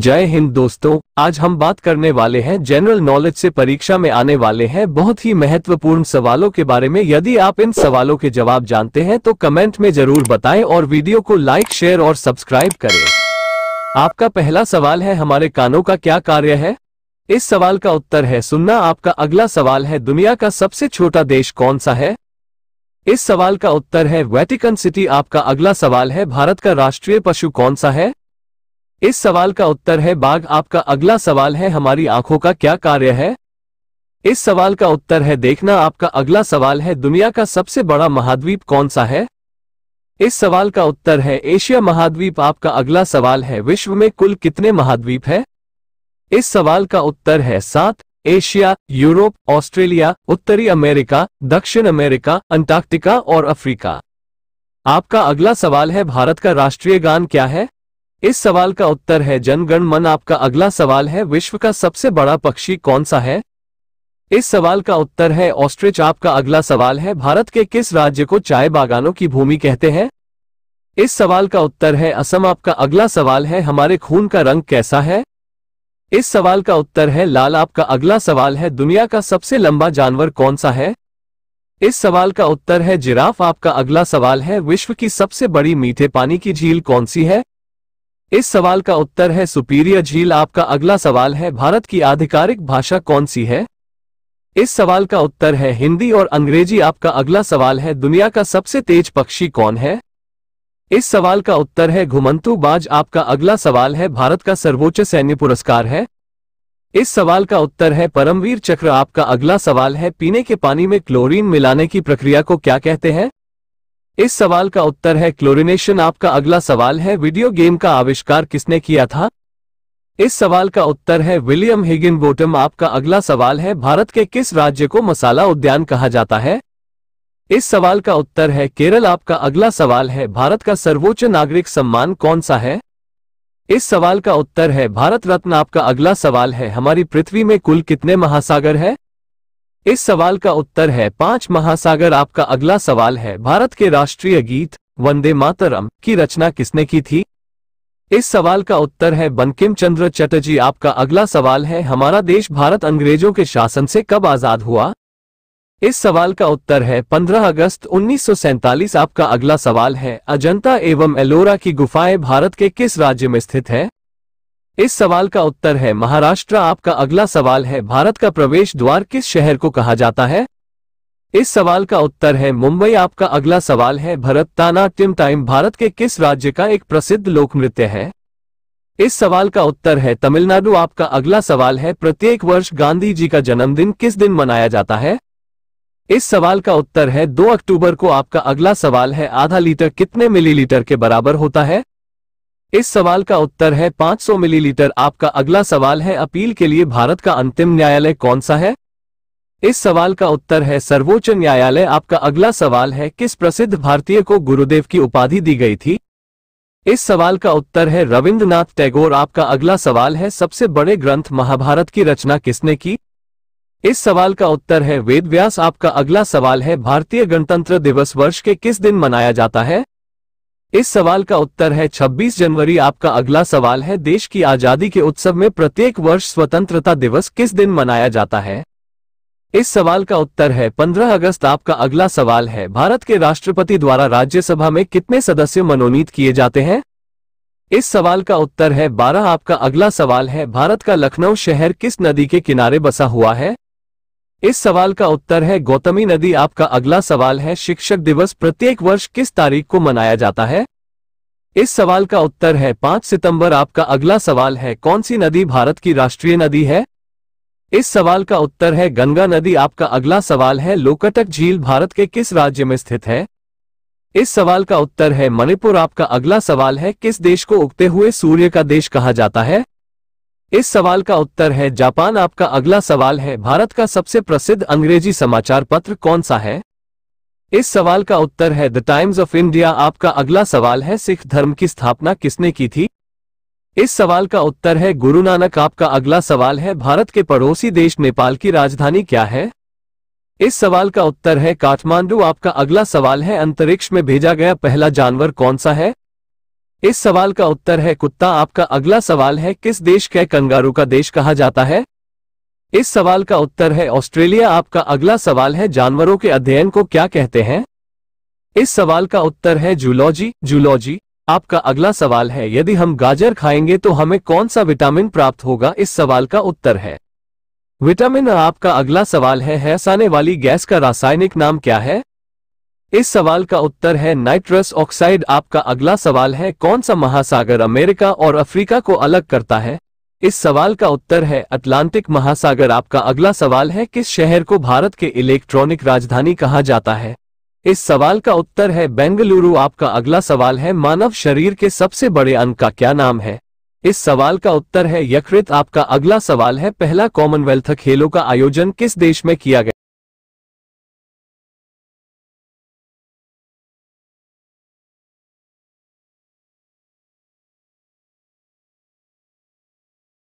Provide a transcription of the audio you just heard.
जय हिंद दोस्तों, आज हम बात करने वाले हैं जनरल नॉलेज से परीक्षा में आने वाले हैं बहुत ही महत्वपूर्ण सवालों के बारे में। यदि आप इन सवालों के जवाब जानते हैं तो कमेंट में जरूर बताएं और वीडियो को लाइक, शेयर और सब्सक्राइब करें। आपका पहला सवाल है, हमारे कानों का क्या कार्य है? इस सवाल का उत्तर है सुनना। आपका अगला सवाल है, दुनिया का सबसे छोटा देश कौन सा है? इस सवाल का उत्तर है वेटिकन सिटी। आपका अगला सवाल है, भारत का राष्ट्रीय पशु कौन सा है? इस सवाल का उत्तर है बाघ। आपका अगला सवाल है, हमारी आंखों का क्या कार्य है? इस सवाल का उत्तर है देखना। आपका अगला सवाल है, दुनिया का सबसे बड़ा महाद्वीप कौन सा है? इस सवाल का उत्तर है एशिया महाद्वीप। आपका अगला सवाल है, विश्व में कुल कितने महाद्वीप है? इस सवाल का उत्तर है 7। एशिया, यूरोप, ऑस्ट्रेलिया, उत्तरी अमेरिका, दक्षिण अमेरिका, अंटार्कटिका और अफ्रीका। आपका अगला सवाल है, भारत का राष्ट्रीय गान क्या है? इस सवाल का उत्तर है जन गण मन। आपका अगला सवाल है, विश्व का सबसे बड़ा पक्षी कौन सा है? इस सवाल का उत्तर है ऑस्ट्रिच। आपका अगला सवाल है, भारत के किस राज्य को चाय बागानों की भूमि कहते हैं? इस सवाल का उत्तर है असम। आपका अगला सवाल है, हमारे खून का रंग कैसा है? इस सवाल का उत्तर है लाल। आपका अगला सवाल है, दुनिया का सबसे लंबा जानवर कौन सा है? इस सवाल का उत्तर है जिराफ। आपका अगला सवाल है, विश्व की सबसे बड़ी मीठे पानी की झील कौन सी है? इस सवाल का उत्तर है सुपीरियर झील। आपका अगला सवाल है, भारत की आधिकारिक भाषा कौन सी है? इस सवाल का उत्तर है हिंदी और अंग्रेजी। आपका अगला सवाल है, दुनिया का सबसे तेज पक्षी कौन है? इस सवाल का उत्तर है घुमंतू बाज। आपका अगला सवाल है, भारत का सर्वोच्च सैन्य पुरस्कार है? इस सवाल का उत्तर है परमवीर चक्र। आपका अगला सवाल है, पीने के पानी में क्लोरीन मिलाने की प्रक्रिया को क्या कहते हैं? इस सवाल का उत्तर है क्लोरिनेशन। आपका अगला सवाल है, वीडियो गेम का आविष्कार किसने किया था? इस सवाल का उत्तर है विलियम हिगिनबोटम। आपका अगला सवाल है, भारत के किस राज्य को मसाला उद्यान कहा जाता है? इस सवाल का उत्तर है केरल। आपका अगला सवाल है, भारत का सर्वोच्च नागरिक सम्मान कौन सा है? इस सवाल का उत्तर है भारत रत्न। आपका अगला सवाल है, हमारी पृथ्वी में कुल कितने महासागर है? इस सवाल का उत्तर है 5 महासागर। आपका अगला सवाल है, भारत के राष्ट्रीय गीत वंदे मातरम की रचना किसने की थी? इस सवाल का उत्तर है बंकिम चंद्र चटर्जी। आपका अगला सवाल है, हमारा देश भारत अंग्रेजों के शासन से कब आजाद हुआ? इस सवाल का उत्तर है 15 अगस्त 1947। आपका अगला सवाल है, अजंता एवं एलोरा की गुफाएं भारत के किस राज्य में स्थित है? इस सवाल का उत्तर है महाराष्ट्र। आपका अगला सवाल है, भारत का प्रवेश द्वार किस शहर को कहा जाता है? इस सवाल का उत्तर है मुंबई। आपका अगला सवाल है, भरतनाट्यम टाइम भारत के किस राज्य का एक प्रसिद्ध लोक नृत्य है? इस सवाल का उत्तर है तमिलनाडु। आपका अगला सवाल है, प्रत्येक वर्ष गांधी जी का जन्मदिन किस दिन मनाया जाता है? इस सवाल का उत्तर है 2 अक्टूबर को। आपका अगला सवाल है, आधा लीटर कितने मिलीलीटर के बराबर होता है? इस सवाल का उत्तर है 500 मिलीलीटर। आपका अगला सवाल है, अपील के लिए भारत का अंतिम न्यायालय कौन सा है? इस सवाल का उत्तर है सर्वोच्च न्यायालय। आपका अगला सवाल है, किस प्रसिद्ध भारतीय को गुरुदेव की उपाधि दी गई थी? इस सवाल का उत्तर है रविंद्रनाथ टैगोर। आपका अगला सवाल है, सबसे बड़े ग्रंथ महाभारत की रचना किसने की? इस सवाल का उत्तर है वेद व्यास। आपका अगला सवाल है, भारतीय गणतंत्र दिवस वर्ष के किस दिन मनाया जाता है? इस सवाल का उत्तर है 26 जनवरी। आपका अगला सवाल है, देश की आजादी के उत्सव में प्रत्येक वर्ष स्वतंत्रता दिवस किस दिन मनाया जाता है? इस सवाल का उत्तर है 15 अगस्त। आपका अगला सवाल है, भारत के राष्ट्रपति द्वारा राज्यसभा में कितने सदस्य मनोनीत किए जाते हैं? इस सवाल का उत्तर है 12। आपका अगला सवाल है, भारत का लखनऊ शहर किस नदी के किनारे बसा हुआ है? इस सवाल का उत्तर है गौतमी नदी। आपका अगला सवाल है, शिक्षक दिवस प्रत्येक वर्ष किस तारीख को मनाया जाता है? इस सवाल का उत्तर है 5 सितंबर। आपका अगला सवाल है, कौन सी नदी भारत की राष्ट्रीय नदी है? इस सवाल का उत्तर है गंगा नदी। आपका अगला सवाल है, लोकटक झील भारत के किस राज्य में स्थित है? इस सवाल का उत्तर है मणिपुर। आपका अगला सवाल है, किस देश को उगते हुए सूर्य का देश कहा जाता है? इस सवाल का उत्तर है जापान। आपका अगला सवाल है, भारत का सबसे प्रसिद्ध अंग्रेजी समाचार पत्र कौन सा है? इस सवाल का उत्तर है द टाइम्स ऑफ इंडिया। आपका अगला सवाल है, सिख धर्म की स्थापना किसने की थी? इस सवाल का उत्तर है गुरु नानक। आपका अगला सवाल है, भारत के पड़ोसी देश नेपाल की राजधानी क्या है? इस सवाल का उत्तर है काठमांडू। आपका अगला सवाल है, अंतरिक्ष में भेजा गया पहला जानवर कौन सा है? इस सवाल का उत्तर है कुत्ता। आपका अगला सवाल है, किस देश के कंगारू का देश कहा जाता है? इस सवाल का उत्तर है ऑस्ट्रेलिया। आपका अगला सवाल है, जानवरों के अध्ययन को क्या कहते हैं? इस सवाल का उत्तर है जूलॉजी। जूलॉजी। आपका अगला सवाल है, यदि हम गाजर खाएंगे तो हमें कौन सा विटामिन प्राप्त होगा? इस सवाल का उत्तर है विटामिन। आपका अगला सवाल है, हंसाने वाली गैस का रासायनिक नाम क्या है? इस सवाल का उत्तर है नाइट्रस ऑक्साइड। आपका अगला सवाल है, कौन सा महासागर अमेरिका और अफ्रीका को अलग करता है? इस सवाल का उत्तर है अटलांटिक महासागर। आपका अगला सवाल है, किस शहर को भारत के इलेक्ट्रॉनिक राजधानी कहा जाता है? इस सवाल का उत्तर है बेंगलुरु। आपका अगला सवाल है, मानव शरीर के सबसे बड़े अंग का क्या नाम है? इस सवाल का उत्तर है यकृत। आपका अगला सवाल है, पहला कॉमनवेल्थ खेलों का आयोजन किस देश में किया गया?